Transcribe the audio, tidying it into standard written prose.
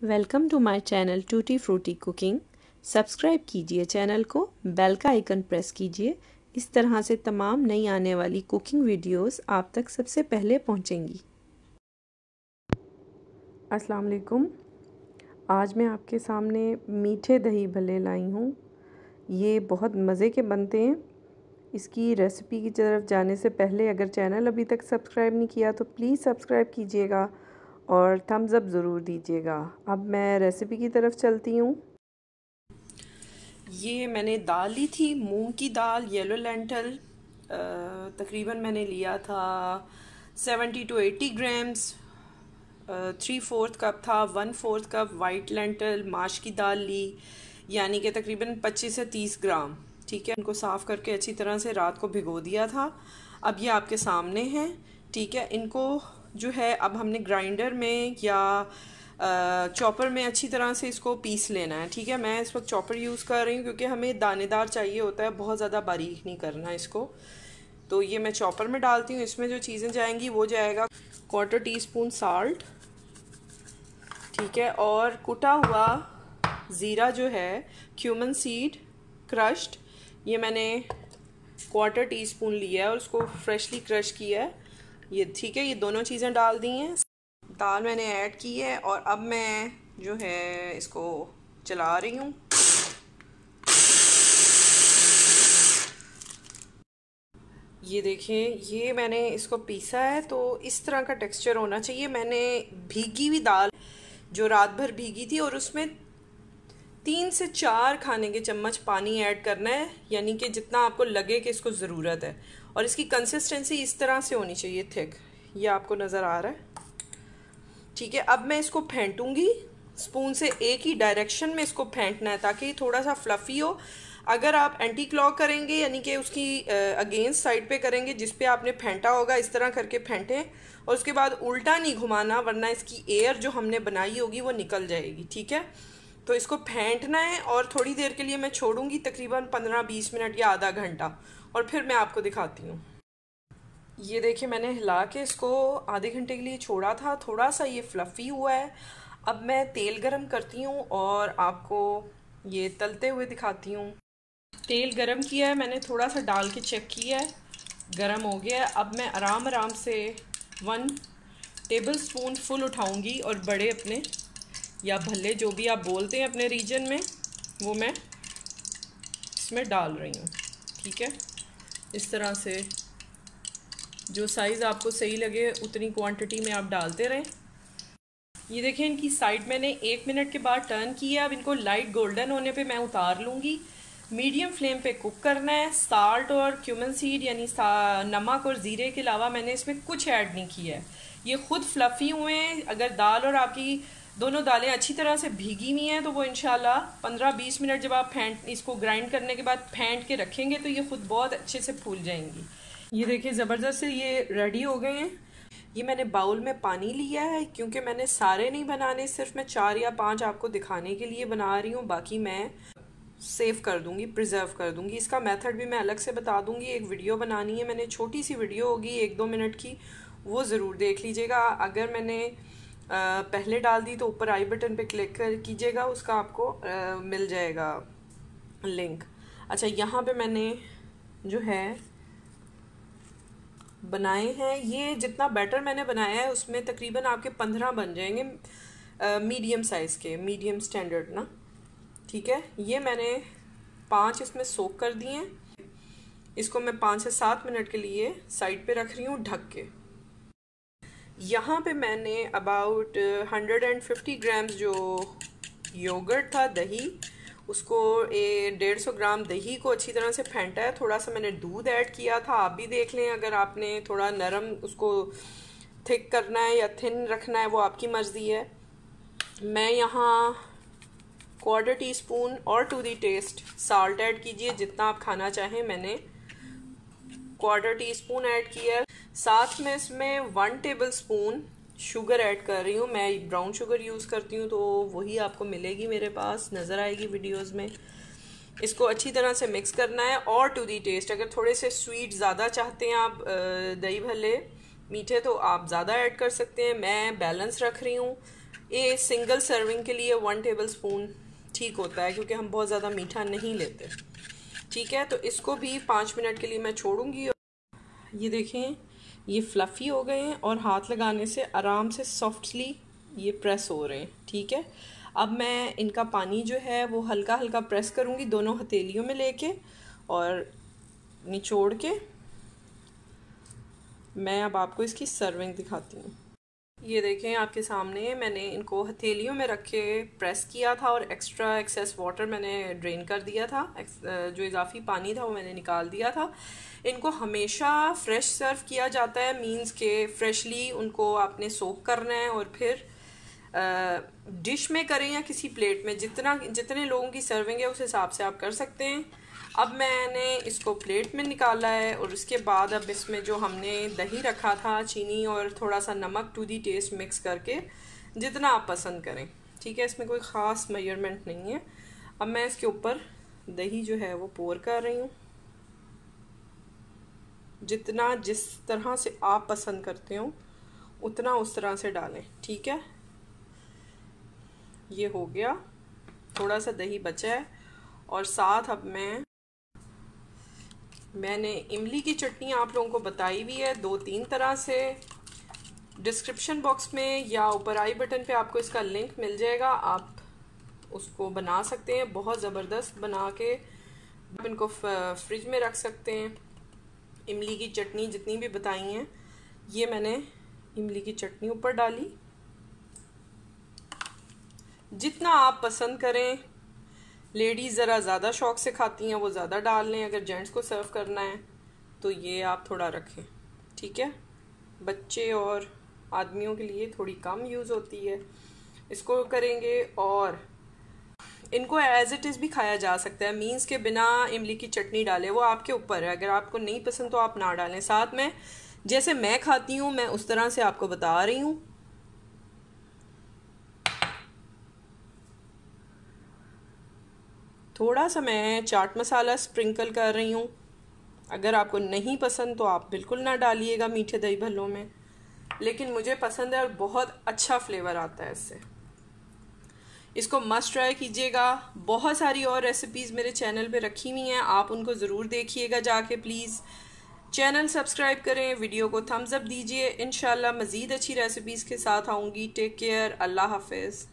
Welcome to my channel Tutti Frutti Cooking. Subscribe कीजिए channel को, bell का icon press कीजिए। इस तरह से तमाम नई आने वाली कुकिंग वीडियोस आप तक सबसे पहले पहुंचेंगी। अस्सलाम वालेकुम। आज मैं आपके सामने मीठे दही भल्ले लाई हूँ। ये बहुत मज़े के बनते हैं। इसकी रेसिपी की तरफ जाने से पहले अगर चैनल अभी तक सब्सक्राइब नहीं किया तो प्लीज़ सब्सक्राइब कीजिएगा और थम्स अप ज़रूर दीजिएगा। अब मैं रेसिपी की तरफ चलती हूँ। ये मैंने दाल ली थी, मूंग की दाल, येलो लेंटल। तकरीबन मैंने लिया था 70 to 80 ग्राम्स। 3/4 कप था। 1/4 कप वाइट लेंटल माश की दाल ली, यानी कि तकरीबन 25 से 30 ग्राम। ठीक है, इनको साफ़ करके अच्छी तरह से रात को भिगो दिया था। अब ये आपके सामने हैं। ठीक है, इनको जो है अब हमने ग्राइंडर में या चॉपर में अच्छी तरह से इसको पीस लेना है। ठीक है, मैं इस वक्त चॉपर यूज़ कर रही हूँ क्योंकि हमें दानेदार चाहिए होता है, बहुत ज़्यादा बारीक नहीं करना इसको। तो ये मैं चॉपर में डालती हूँ। इसमें जो चीज़ें जाएंगी वो जाएगा 1/4 टीस्पून साल्ट, ठीक है, और कुटा हुआ ज़ीरा जो है, क्यूमन सीड क्रश्ड, ये मैंने 1/4 टीस्पून लिया है और उसको फ्रेशली क्रश किया है ये। ठीक है, ये दोनों चीज़ें डाल दी हैं। दाल मैंने ऐड की है और अब मैं जो है इसको चला रही हूँ। ये देखें, ये मैंने इसको पीसा है तो इस तरह का टेक्सचर होना चाहिए। मैंने भीगी हुई दाल जो रात भर भीगी थी और उसमें 3 से 4 खाने के चम्मच पानी ऐड करना है, यानी कि जितना आपको लगे कि इसको ज़रूरत है। और इसकी कंसिस्टेंसी इस तरह से होनी चाहिए, थिक। ये आपको नज़र आ रहा है, ठीक है। अब मैं इसको फेंटूंगी स्पून से, एक ही डायरेक्शन में इसको फेंटना है ताकि थोड़ा सा फ्लफ़ी हो। अगर आप एंटी क्लॉक करेंगे, यानी कि उसकी अगेंस्ट साइड पे करेंगे जिस पे आपने फेंटा होगा, इस तरह करके फेंटें और उसके बाद उल्टा नहीं घुमाना, वरना इसकी एयर जो हमने बनाई होगी वो निकल जाएगी। ठीक है, तो इसको फेंटना है और थोड़ी देर के लिए मैं छोड़ूंगी, तकरीबन 15-20 मिनट या आधा घंटा, और फिर मैं आपको दिखाती हूँ। ये देखिए, मैंने हिला के इसको आधे घंटे के लिए छोड़ा था, थोड़ा सा ये फ्लफ़ी हुआ है। अब मैं तेल गरम करती हूँ और आपको ये तलते हुए दिखाती हूँ। तेल गरम किया है मैंने, थोड़ा सा डाल के चेक किया है, गरम हो गया है। अब मैं आराम आराम से 1 टेबलस्पून फुल उठाऊंगी और बड़े अपने या भल्ले जो भी आप बोलते हैं अपने रीजन में, वो मैं इसमें डाल रही हूँ। ठीक है, इस तरह से जो साइज़ आपको सही लगे उतनी क्वांटिटी में आप डालते रहें। ये देखें, इनकी साइड मैंने 1 मिनट के बाद टर्न किया। अब इनको लाइट गोल्डन होने पे मैं उतार लूँगी। मीडियम फ्लेम पे कुक करना है। साल्ट और क्यूमन सीड यानी नमक और ज़ीरे के अलावा मैंने इसमें कुछ ऐड नहीं किया है। ये खुद फ्लफ़ी हुए हैं। अगर दाल और आपकी दोनों दालें अच्छी तरह से भीगी हुई हैं तो वो इंशाल्लाह 15-20 मिनट जब आप इसको ग्राइंड करने के बाद फेंट के रखेंगे तो ये खुद बहुत अच्छे से फूल जाएंगी। ये देखिए, ज़बरदस्त से ये रेडी हो गए हैं। ये मैंने बाउल में पानी लिया है क्योंकि मैंने सारे नहीं बनाने, सिर्फ मैं 4 या 5 आपको दिखाने के लिए बना रही हूँ। बाकी मैं सेव कर दूंगी, प्रिजर्व कर दूंगी। इसका मेथड भी मैं अलग से बता दूंगी। एक वीडियो बनानी है मैंने, छोटी सी वीडियो होगी 1-2 मिनट की, वो ज़रूर देख लीजिएगा। अगर मैंने पहले डाल दी तो ऊपर आई बटन पे क्लिक कर कीजिएगा, उसका आपको मिल जाएगा लिंक। अच्छा, यहाँ पे मैंने जो है बनाए हैं, ये जितना बैटर मैंने बनाया है उसमें तकरीबन आपके 15 बन जाएंगे, मीडियम साइज़ के, मीडियम स्टैंडर्ड ना। ठीक है, ये मैंने 5 इसमें सोक कर दिए हैं। इसको मैं 5 से 7 मिनट के लिए साइड पे रख रही हूँ ढक के। यहाँ पे मैंने अबाउट 150 ग्राम्स जो योगर्ट था, दही, उसको 150 ग्राम दही को अच्छी तरह से फेंटा है। थोड़ा सा मैंने दूध ऐड किया था, आप भी देख लें अगर आपने थोड़ा नरम उसको थिक करना है या थिन रखना है, वो आपकी मर्ज़ी है। मैं यहाँ 1/4 टीस्पून और to the taste salt add कीजिए, जितना आप खाना चाहें। मैंने 1/4 टीस्पून ऐड किया है। साथ में इसमें 1 टेबल स्पून शुगर ऐड कर रही हूँ। मैं ब्राउन शुगर यूज़ करती हूँ तो वही आपको मिलेगी, मेरे पास नज़र आएगी वीडियोस में। इसको अच्छी तरह से मिक्स करना है और टू दी टेस्ट, अगर थोड़े से स्वीट ज़्यादा चाहते हैं आप दही भल्ले मीठे, तो आप ज़्यादा ऐड कर सकते हैं। मैं बैलेंस रख रही हूँ, ये सिंगल सर्विंग के लिए 1 टेबल स्पून ठीक होता है, क्योंकि हम बहुत ज़्यादा मीठा नहीं लेते। ठीक है, तो इसको भी 5 मिनट के लिए मैं छोड़ूंगी। ये देखें, ये फ्लफ़ी हो गए हैं और हाथ लगाने से आराम से सॉफ्टली ये प्रेस हो रहे हैं। ठीक है, अब मैं इनका पानी जो है वो हल्का हल्का प्रेस करूँगी दोनों हथेलियों में लेके, और निचोड़ के मैं अब आपको इसकी सर्विंग दिखाती हूँ। ये देखें, आपके सामने मैंने इनको हथेलियों में रख के प्रेस किया था और एक्स्ट्रा एक्सेस वाटर मैंने ड्रेन कर दिया था। जो इजाफी पानी था वो मैंने निकाल दिया था। इनको हमेशा फ्रेश सर्व किया जाता है, मींस के फ्रेशली उनको आपने सोक करना है और फिर डिश में करें या किसी प्लेट में, जितने लोगों की सर्विंग है उस हिसाब से आप कर सकते हैं। अब मैंने इसको प्लेट में निकाला है और उसके बाद अब इसमें जो हमने दही रखा था, चीनी और थोड़ा सा नमक टू दी टेस्ट मिक्स करके, जितना आप पसंद करें। ठीक है, इसमें कोई ख़ास मेजरमेंट नहीं है। अब मैं इसके ऊपर दही जो है वो पोर कर रही हूँ, जितना जिस तरह से आप पसंद करते हो उतना उस तरह से डालें। ठीक है, ये हो गया, थोड़ा सा दही बचा है। और साथ अब मैंने इमली की चटनी आप लोगों को बताई हुई है 2-3 तरह से। डिस्क्रिप्शन बॉक्स में या ऊपर आई बटन पे आपको इसका लिंक मिल जाएगा, आप उसको बना सकते हैं। बहुत ज़बरदस्त बना के आप इनको फ्रिज में रख सकते हैं। इमली की चटनी जितनी भी बताई हैं, ये मैंने इमली की चटनी ऊपर डाली। जितना आप पसंद करें, लेडीज़ ज़रा ज़्यादा शौक से खाती हैं वो ज़्यादा डाल लें, अगर जेंट्स को सर्व करना है तो ये आप थोड़ा रखें। ठीक है, बच्चे और आदमियों के लिए थोड़ी कम यूज़ होती है। इसको करेंगे और इनको एज इट इज़ भी खाया जा सकता है, मीन्स के बिना इमली की चटनी डाले, वो आपके ऊपर है। अगर आपको नहीं पसंद तो आप ना डालें। साथ में जैसे मैं खाती हूँ मैं उस तरह से आपको बता रही हूँ। थोड़ा सा मैं चाट मसाला स्प्रिंकल कर रही हूँ। अगर आपको नहीं पसंद तो आप बिल्कुल ना डालिएगा मीठे दही भल्लों में, लेकिन मुझे पसंद है और बहुत अच्छा फ्लेवर आता है इससे। इसको मस्ट ट्राई कीजिएगा। बहुत सारी और रेसिपीज़ मेरे चैनल पे रखी हुई हैं, आप उनको ज़रूर देखिएगा जाके प्लीज़। चैनल सब्सक्राइब करें, वीडियो को थम्स अप दीजिए। इंशाल्लाह मज़ीद अच्छी रेसिपीज़ के साथ आऊँगी। टेक केयर, अल्लाह हाफिज़।